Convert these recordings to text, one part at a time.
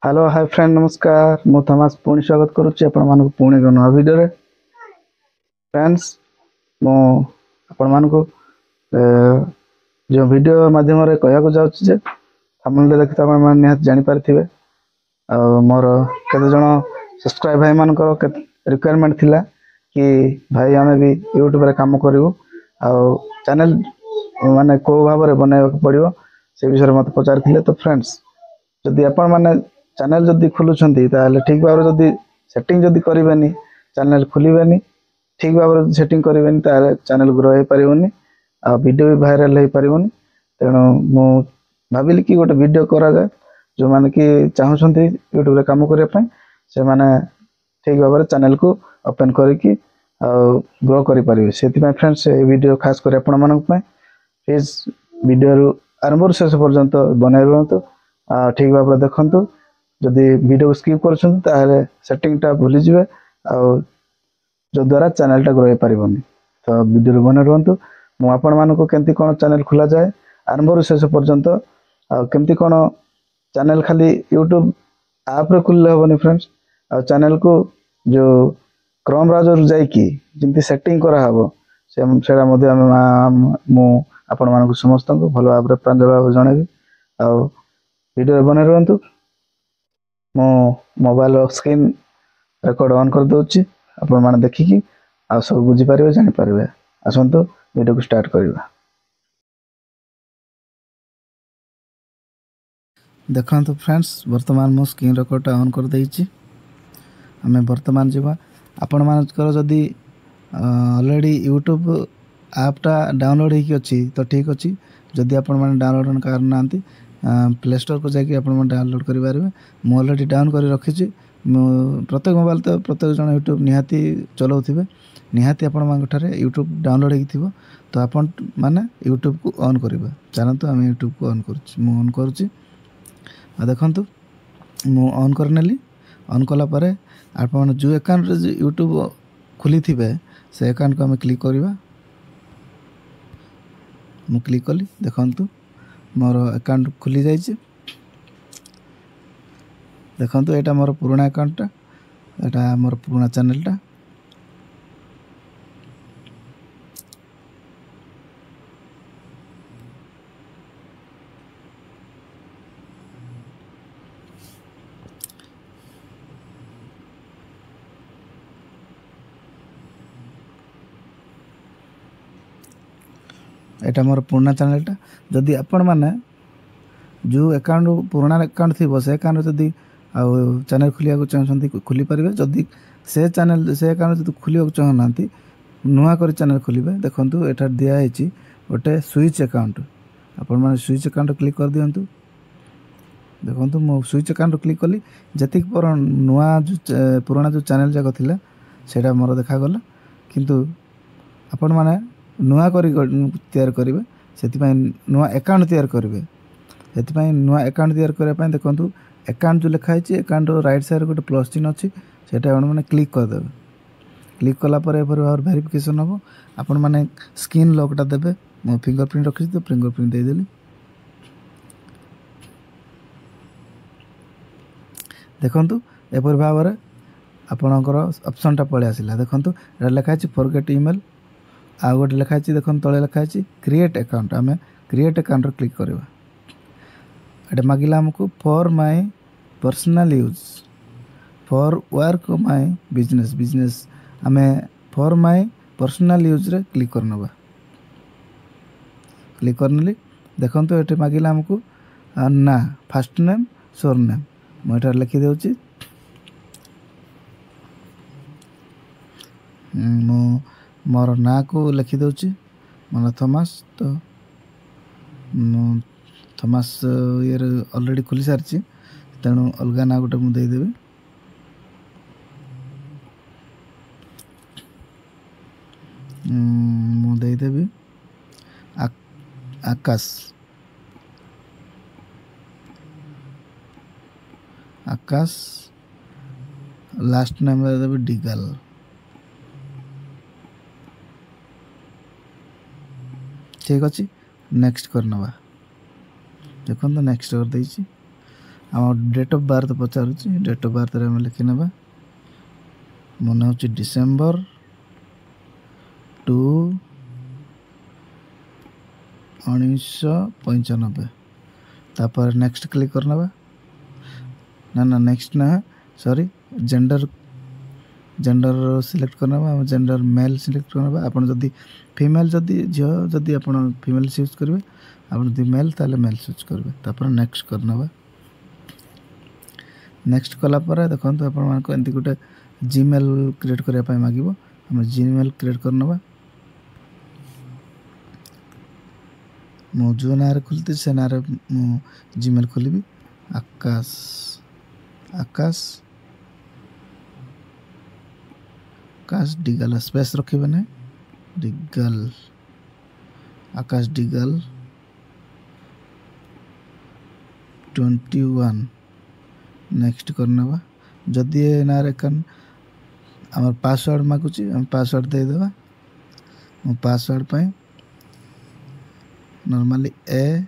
Hello hi friend नमस्कार मु Thomas पुणी स्वागत करुच्ची आपण मानक पुणी एक नवा वीडियो रे फ्रेंड्स मु आपण मानक जो वीडियो माध्यम रे कहया को जाउची जे थंबनेल देखि आपण मान निहात जानि पारथिबे आ मोर केते जण सब्सक्राइब भाई मानकर रिक्वायरमेंट थिला कि भाई हमें भी यूट्यूब रे काम करिवो आ चैनल माने को भाव रे बनाइबा पड़िवो से विषय मत पचारथिले तो फ्रेंड्स जदि आपण माने चैनल जदि खोलुछंती ताले ठीक भाव जदि सेटिंग जदि करिवेनी चैनल खोलिवेनी ठीक भाव सेटिंग करिवेनी ताले चैनल ग्रो हे परिवनी आ वीडियो भी वायरल हे परिवनी तेणु मु भाबिली कि गोटे वीडियो करा जाए जो माने कि चाहुछंती यूट्यूब रे काम करिया पय से माने ठीक भाव चैनल को ओपन करिकि आ ग्रो करि परिबे सेति पय फ्रेंड्स ए वीडियो खास कर आपण मानक पय प्लीज वीडियो रु आरंभ शेष पर्यंत बनाइ रहंतु ठीक भाव देखंतु जदि वीडियो स्किप करछन ताले सेटिंग टा भूली जिवे आ जो द्वारा चैनल टा ग्रो हे परिबनी तो वीडियो बने रहंतु मु आपण मानको केंति कोन चैनल खुला जाए आरंभ रु शेष पर्यंत आ केंति कोन चैनल खाली यूट्यूब ऐप रे खुलले होबनी फ्रेंड्स आ चैनल को जो क्रोम ब्राउजर जाई कि जिंति सेटिंग करा हबो से सेडा मध्ये मु आपण मानको समस्त को भलो भाबरे प्रांजल भाव जणेबी आ वीडियो बने रहंतु मो मोबाइल स्क्रीन रेकॉर्ड ऑन कर दोची आपण माने देखिकी आ सब बुझी पारिबे जानि पारिबे आसंतो वीडियो को स्टार्ट करिबा देखंतु फ्रेंड्स वर्तमान मो स्क्रीन रेकॉर्ड ऑन कर देइची हमें वर्तमान जीवा आपण मानकर जदि ऑलरेडी यूट्यूब ऐप टा डाउनलोड हेकी अछि तो ठीक अछि जदि आपण माने डाउनलोड कर नांती प्ले स्टोर को जाकि आपण माने डाउनलोड करि पारिबे मो ऑलरेडी डाउन करि रखिछि प्रत्येक मोबाइल तो प्रत्येक जन यूट्यूब निहाती चलाउथिबे निहाती आपण मानकठारे यूट्यूब डाउनलोड हेकी थिबो तो आपण माने यूट्यूब को ऑन करिबे जानंतु हम यूट्यूब को ऑन करछि मो ऑन करछि आ देखंतु मो ऑन करनेली ऑन कला परे आपण जो अकाउंट रे यूट्यूब खुली थिबे से अकाउंट को हम क्लिक करिबा मु क्लिक कली देखंतु मोर अकाउंट खुली जाइए देखंतु एटा मोर पुराना अकाउंट एटा मोर पुराना चैनल टा एटा मोर पुराना चैनल टा जदि आपण माने जो अकाउंट पुराना अकाउंट थी से अकाउंट जदि आ चैनल खुलिया को चाहछंती खुली परिबे जदि से चैनल से अकाउंट जदि खुलिया को चाहनांती नुआ कर चैनल खुलिबे देखंतु एटा दिया हेची गोटे स्विच अकाउंट आपण माने स्विच अकाउंट क्लिक कर दियंतु देखंतु मो स्विच अकाउंट क्लिक कली जतिक पर नुआ जो पुराना जो चैनल जाक थिला सेटा मोर देखा गला किंतु आपण माने नुआ करी तैयार करिवे सेति पय नुआ अकाउंट तैयार करिवे सेति पय नुआ अकाउंट तैयार करे पय देखंतु अकाउंट जो लिखा है अकाउंट राइट साइड गोटे प्लस चिन्ह अच्छी सेटा आपण माने क्लिक कर देबे क्लिक कला परे और वेरिफिकेशन हो आपण माने स्क्रीन लॉकटा देबे मो फिंगरप्रिंट रखि तो फिंगरप्रिंट दे देली देखंतु एपर भाव रे आपणकर ऑप्शन टा पळे आसिला देखंतु एटा लिखा है फॉरगेट ईमेल आ गोटे लिखा है देखंतु तळे लिखा है क्रिएट अकाउंट आमे क्रिएट अकाउंट रे क्लिक करबा एटा मागिला हमको for my personal use for work my business हमें फॉर माय पर्सनल यूज रे क्लिक करनबा क्लिक करनली देखंतु एटे मागिला हमको ना फर्स्ट नेम सोर नेम मो एटा लिखि देउची मो मोर ना को लिखि देउची मन थॉमस तो थॉमस यार ऑलरेडी खुली सारची तेणु अलगा ना गोटे मुझे देदेवी मुदेदेवी आकाश आकाश लास्ट नेम देदेवी डिगल ठीक अच्छे नेक्स्ट करनवा देखो तो नेक्स्ट कर देइछि आम डेट ऑफ बर्थ पचार डेट ऑफ बर्थ आम लिखी ना मन हो डिसेम्बर 2 1995 तापर नेक्स्ट क्लिक करना ना नेक्स्ट ना सॉरी जेंडर सिलेक्ट करना जेंडर मेल सिलेक्ट करना आपन जदी फीमेल जदी झियो जदी आपन फीमेल चूज करेंगे आपन जदी मेल ताले मेल चूज करेंगे तापर नेक्स्ट करना नेक्स्ट कला पर देखो तो आपन मान को एंती गोटे जीमेल क्रिएट करया पय मागिबो हम जीमेल क्रिएट करनबा मो जो नारे खुलते से नारे मो जीमेल खोलिबी आकाश आकाश आकाश डिगल स्पेस रखिबे ने डिगल आकाश डिगल 21 नेक्स्ट करनबा जदी नारे कन हमर पासवर्ड मागुची हम पासवर्ड दे देबा मो पासवर्ड पय नॉर्मली ए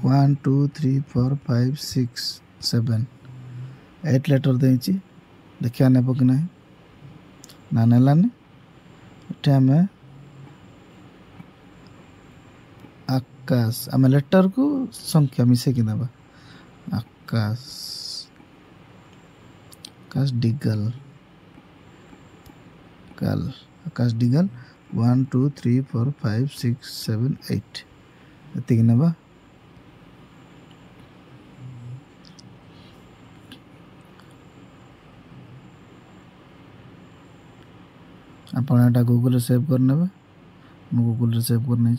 1 2 3 4 5 6 7 8 लेटर देछि देखिया नेबो कि नहीं ना नेलानी एठे हमें आकाश आम लेटर को संख्या मिसे कि देबा आकाश आकाश डिगल कल आकाश डिगल 1 2 3 4 5 6 7 8 एतिक नेबा आपण एटा गूगल रे सेव करने मु गूगल रे सेव करने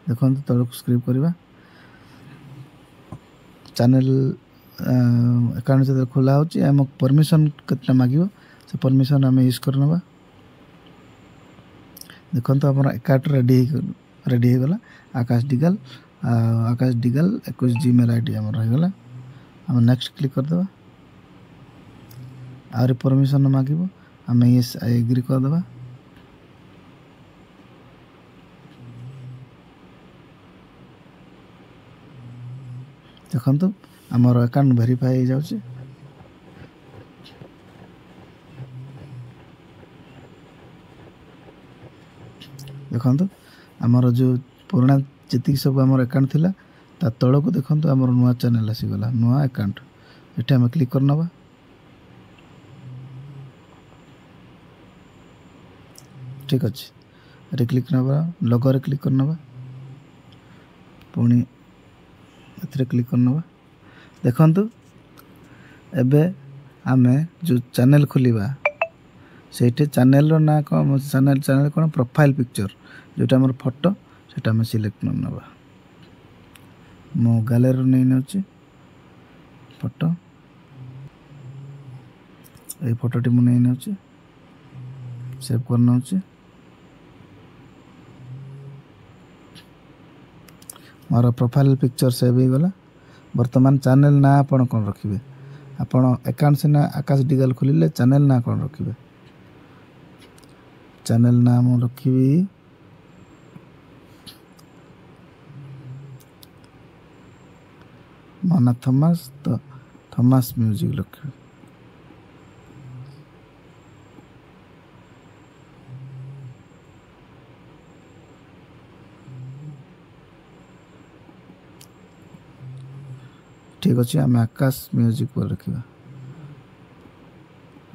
देखो तलक स्क्रिप करवा चैनल अकाउंट से खोला होची हम परमिशन कितना मागियो से परमिशन हम यूज करनबा देखो तो अपन अकाउंट रेडी हो गला आकाश डिगल 21 जीमेल आईडी हमर रह गला हम नेक्स्ट क्लिक कर देबा और परमिशन मागिबो हम यस आई एग्री कर देबा देखो तो हमर अकाउंट वेरीफाई हो जाउची देखो तो हमर जो पुराना जितकी सब हमर अकाउंट थिला ता तळ को देखो तो हमर नुवा चैनल आसी गला नुवा अकाउंट एटा हम क्लिक करनबा ठीक अच्छे अरे क्लिक नबा लोगो रे क्लिक करनबा पुणी एथरे क्लिक करनबा देखंतु एबे आमे जो चैनल खोलिबा सेठे चैनल रो ना को चैनल कोन प्रोफाइल पिक्चर जोटा हमर फोटो सेटा हम सिलेक्ट करनबा मो गैलरी नै नउची फोटो ए फोटोटी मु नै नउची सेव करना होची मोर प्रोफाइल पिक्चर सेव हो गला वर्तमान चैनल ना आपण कोन रखिबे आपण अकाउंट से ना आकाश डिगल खोलिले चैनल ना कोन रखिबे चैनल नाम रखिबी मना थॉमस तो थॉमस म्यूजिक रखिबी ठीक अच्छे आम आकाश म्यूजिक पर रखा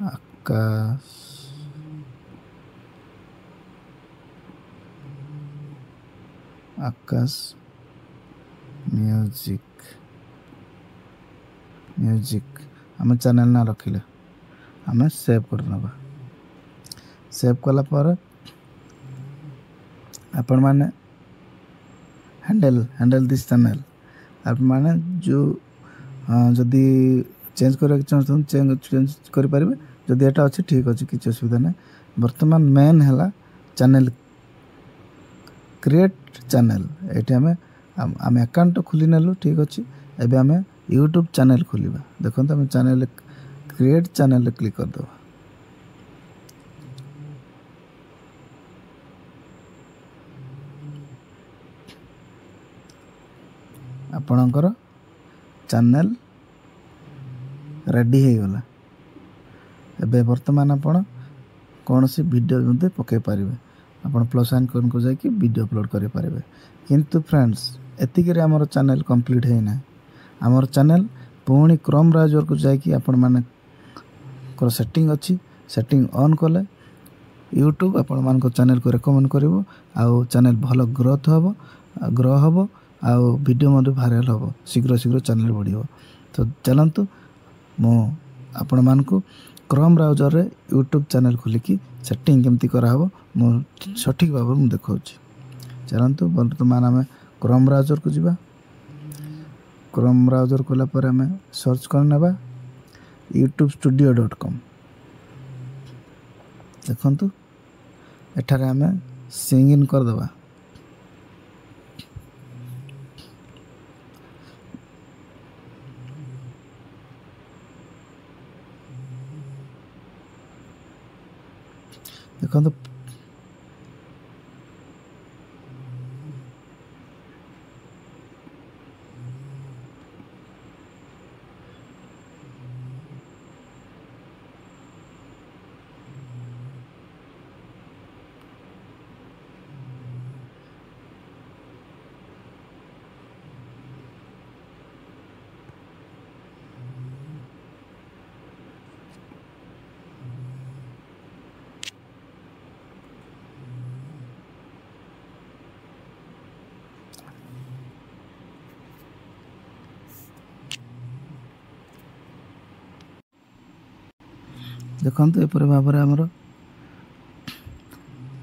आकाश आकाश म्यूजिक म्यूजिक आम चैनल ना रखिले आम सेव करनबा सेव कला पर आपण माने हैंडल दिस चैनल आप माने जो जदि चेंज करके चाहते चेंज करि परिबे जदि एटा अछि ठीक अछि किछ असुविधा नै वर्तमान मेन हला चैनल क्रिएट चैनल एटे हमें अकाउंट खोली नेलु ठीक अछि एबे हमें यूट्यूब चैनल खोलिबा देखो हम चैनल क्रिएट चैनल क्लिक कर दो आपणकर चैनल रेडी हो गला। एबे वर्तमान आपण कौन सी वीडियो मध्य पके पारिबे, आपण प्लस आइकन को जाकि वीडियो अपलोड करि पारिबे। किंतु फ्रेंड्स एतिक रे हमर चैनल कंप्लीट है ना, हमर चैनल पुणी क्रोम ब्राउजर को जाकि आपण माने को सेटिंग अच्छी, सेटिंग ऑन कले यूट्यूब आपण मान को चैनल को रेकमेंड करिवो, आउ चैनल भलो ग्रो हबो आउ वीडियो मधे वायरल हबो, शीघ्र शीघ्र चैनल बढ़िबो। तो चलंतु मो आपण मान को क्रोम ब्राउजर रे यूट्यूब चैनल खोलिकी सेटिंग केमती करा हबो मो सठिक भाव मु देखौछि। चलंतु वर्तमान आमे क्रोम ब्राउजर को जिबा। क्रोम ब्राउजर कोला पर आमे सर्च कर नेबा youtubestudio.com। देखंतु एठारे आमे सिंग इन कर देबा। देखंतु देखंतु एपर भाव रे हमर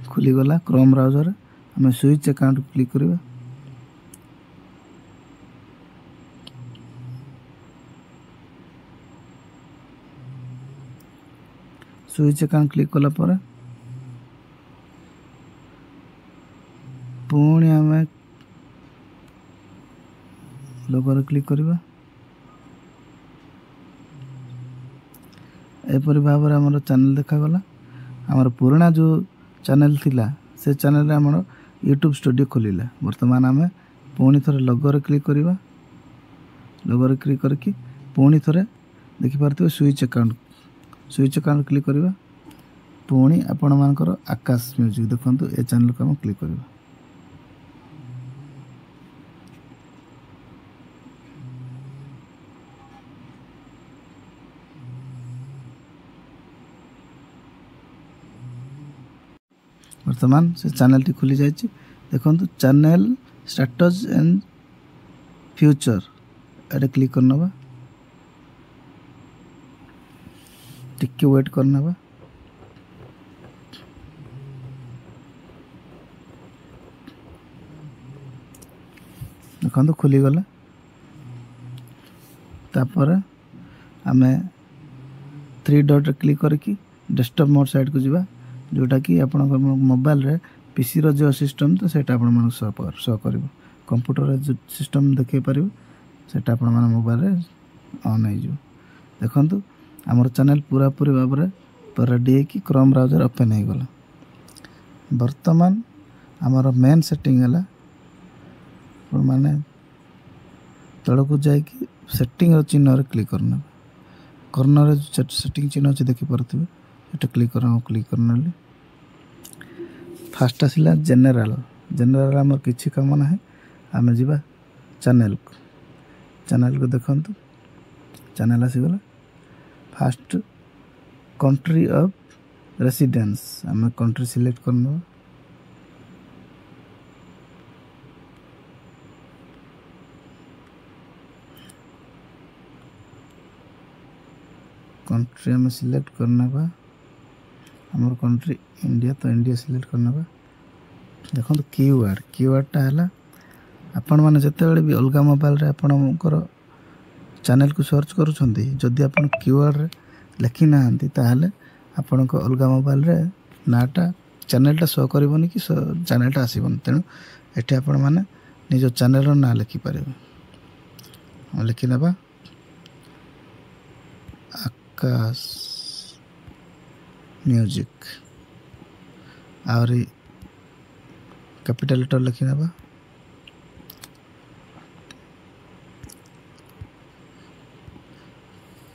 खुली गला क्रोम ब्राउजर। हमें स्विच अकाउंट क्लिक करिबा। स्विच अकाउंट क्लिक कला पर पुणी हमें लोगो रे क्लिक करिबा। एपरी भाव रे हमर चैनल देखा गला। हमर पुराना जो चैनल थिला से चैनल रे हमर यूट्यूब स्टूडियो खोलिला। वर्तमान हमें पुणी थरे लोगो रे क्लिक करिबा। लोगो रे क्लिक करके पुणी थरे देखि पारथिबे स्विच अकाउंट क्लिक करिबा। पुणी आपण मानकर आकाश म्यूजिक देखंतु ए चैनल को हम क्लिक करिबा। वर्तमान से चैनल टी खुली जाए। देखो channel status and future Ete click करना, टिके वेट करना। देखो खुली गला। तापर आमे 3 डॉट क्लिक करके डेस्कटॉप मोड साइड को जीवा, जोटा कि आपण मोबाइल रे पीसी रो जो सिस्टम तो सेटा आपण मन शो करिवो। कंप्यूटर रे जो सिस्टम देखे पारिबो सेटा आपण मन मोबाइल रे ऑन हो जो। देखंतु हमर चैनल पूरा पूरी भाव रे रेडी है कि क्रोम ब्राउजर ओपन हो गला। वर्तमान हमर मेन सेटिंग हला माने तळ को जाय कि सेटिंग रो चिन्ह रे क्लिक करना। कॉर्नर रे जो सेटिंग चिन्ह अछि देखि परथिबे एटा क्लिक करना। फास्ट आसिला जनरल हमर किछि काम ना है। आमे जीवा चैनल को देखंतु चैनल आसी गला। फास्ट कंट्री ऑफ रेसिडेंस आमे कंट्री सिलेक्ट करनो। कंट्री हमें सिलेक्ट करना बा। हमर कंट्री इंडिया तो इंडिया सिलेक्ट करना बा। देखो तो कीवर्डटा है आपण मैंने जिते बड़े भी अलग मोबाइल रे आपणकर चैनल को सर्च करुँच जदि आप कीवर्ड रे लिखी ना ताहले आपण को अलग मोबाइल रे नाटा चैनलटा शो करबनी कि चैनलटा आसबनी। तेणु ये आपण मैंने निज चैनल ना लिखिपारे। लिखि नेबा आकाश म्यूजिक और कैपिटल लेटर लिखि नेबा।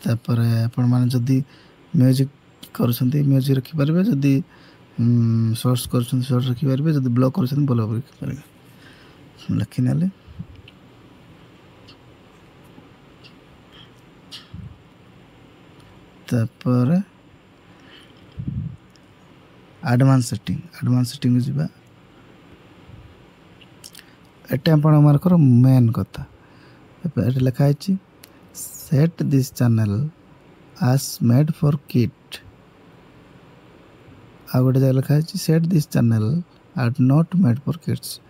तापर आपण माने जदी म्यूजिक करछंती म्यूजिक रखि पारबे जदी शॉर्ट्स करछंती शॉर्ट्स रखि पारबे जदी ब्लॉग करछंती ब्लॉग रखि पारबे लखि नेले तापर एडवांस सेटिंग जिबा एटा आपण मारकर मेन कथा एटा लिखा है set this channel as made for kid आ गोटे जगह लिखा है set this channel are not made for kids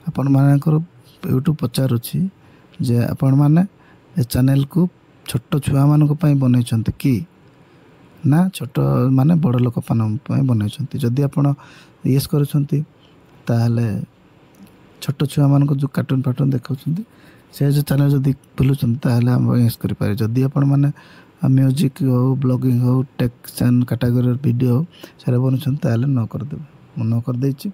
आपण मानकर यूट्यूब पचारुछि जे आपण माने ए चैनल को छोट छुआ मानक पई बनैछंती कि ना छोट माने बड़ लोक पई बनैछंती जदि आपण यस करछंती ताहले छोट छुआ मानक जो कार्टून फाटून देखौछंती से जो चैनल जदि बुलुछंती ताहले हम यस करि पारे जदि आपण माने म्यूजिक हो ब्लॉगिंग हो टेक चैनल कैटेगरी वीडियो सारे बनछंती ताहले न कर देबे न कर देछि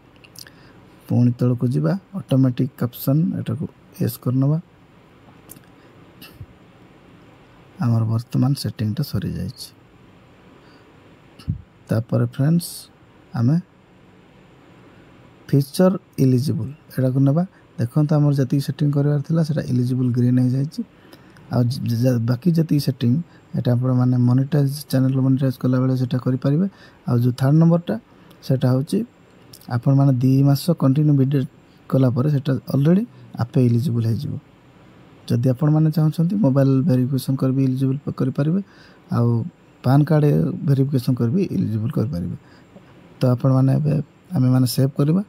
पुणी तल को जीवा ऑटोमेटिक कैप्शन एटा को यस करनवा हमर वर्तमान सेटिंग ता सरी जाइछि तापर फ्रेंड्स हमें फीचर एलिजिबल एटा को नबा देखो तो हमर जति सेटिंग करबार थिला सेटा एलिजिबल ग्रीन हो जाइछि आ बाकी जति सेटिंग एटा आपण माने मोनेटाइज चैनल मोनेटाइज कला बेले सेटा करि परिबे आ जो थर्ड नंबर टा सेटा होछि आपण माने 2 मास कंटिन्यू वीडियो कला पर सेटा ऑलरेडी आपे एलिजिबल हो जिवो जदि आपण माने चाहछंती मोबाइल वेरिफिकेशन करबी एलिजिबल करि परिबे आ पैन कार्ड वेरिफिकेशन करबी एलिजिबल कर परिबे तो आपण माने आमे माने सेव करबा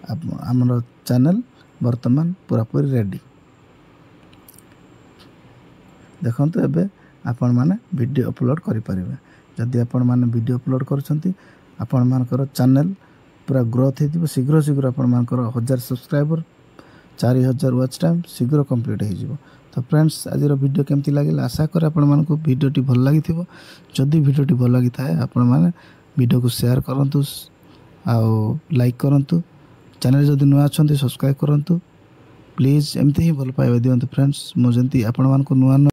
हमर चैनल वर्तमान पूरा पूरी रेडी देखंतु एबे आपण माने वीडियो अपलोड करि परिबे जदि आपण माने वीडियो अपलोड करछंती आपण मानकर चैनल पूरा ग्रोथ हेतिबो शीघ्र आपण मानकर 1000 सब्सक्राइबर 4000 वॉच टाइम शीघ्र कंप्लीट हो जिवो तो फ्रेंड्स आज वीडियो केमती लागिला आशा करे आपण मानको वीडियोटी भल लागिथिबो जदि वीडियोटी भल लागि थाए आपण माने वीडियो को शेयर करंतु आ लाइक करंतु चैनल जदि नुआ अछंती सब्सक्राइब करंतु प्लीज एमती ही भल पाइबा दियंतु फ्रेंड्स मो जंती आपण मानको नुआ